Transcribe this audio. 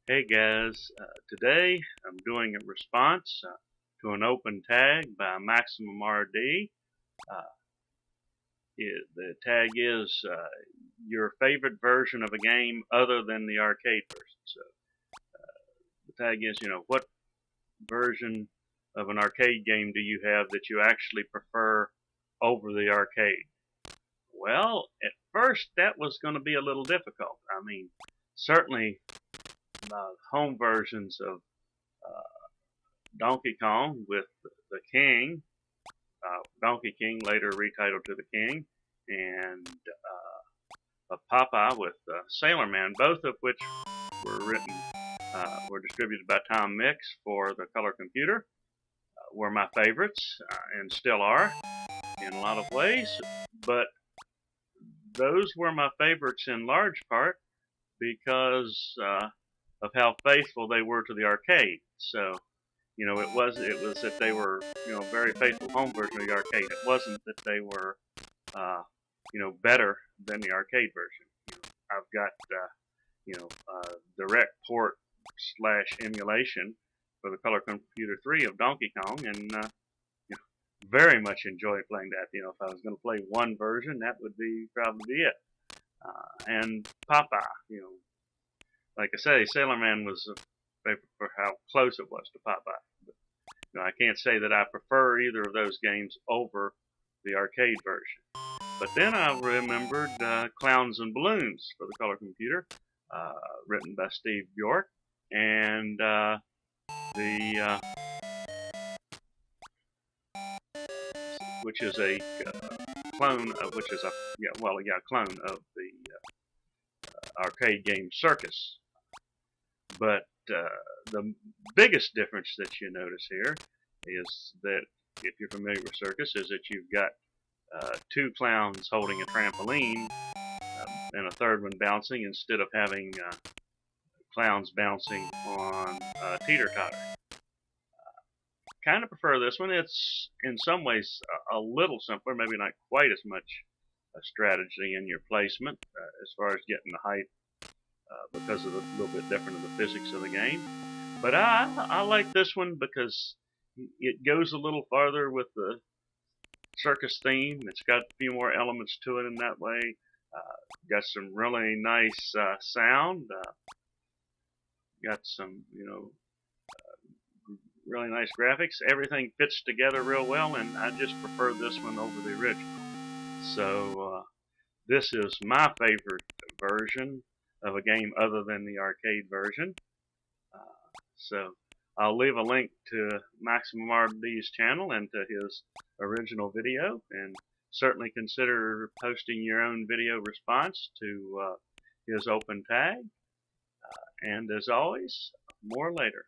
Hey guys, today I'm doing a response to an OpenTag by MaximumRD. The tag is your favorite version of a game other than the arcade version. So the tag is, what version of an arcade game do you have that you actually prefer over the arcade? Well, at first that was going to be a little difficult. I mean, certainly home versions of Donkey Kong with the King, Donkey King later retitled to the King, and Popeye with Sailor Man, both of which were distributed by Tom Mix for the color computer, were my favorites and still are in a lot of ways. But those were my favorites in large part because of how faithful they were to the arcade. So, it was that they were, very faithful home version of the arcade. It wasn't that they were, better than the arcade version. I've got, direct port / emulation for the Color Computer 3 of Donkey Kong, and very much enjoyed playing that. If I was going to play one version, that would be probably it. And Popeye, like I say, Sailor Man was a favorite for how close it was to Popeye. But, I can't say that I prefer either of those games over the arcade version. But then I remembered Clowns and Balloons for the Color Computer, written by Steve Bjork, and which is a clone of clone of the arcade game Circus. But the biggest difference that you notice here is that, if you're familiar with Circus, is that you've got two clowns holding a trampoline and a third one bouncing, instead of having clowns bouncing on a teeter-totter. Kind of prefer this one. It's in some ways a little simpler, maybe not quite as much strategy in your placement as far as getting the height, because of a little bit different of the physics of the game. But I like this one because it goes a little farther with the circus theme. It's got a few more elements to it in that way. Got some really nice sound. Got some, really nice graphics. Everything fits together real well, and I just prefer this one over the original. So this is my favorite version of a game other than the arcade version. So I'll leave a link to MaximumRD's channel and to his original video, and certainly consider posting your own video response to his OpenTag. And as always, more later.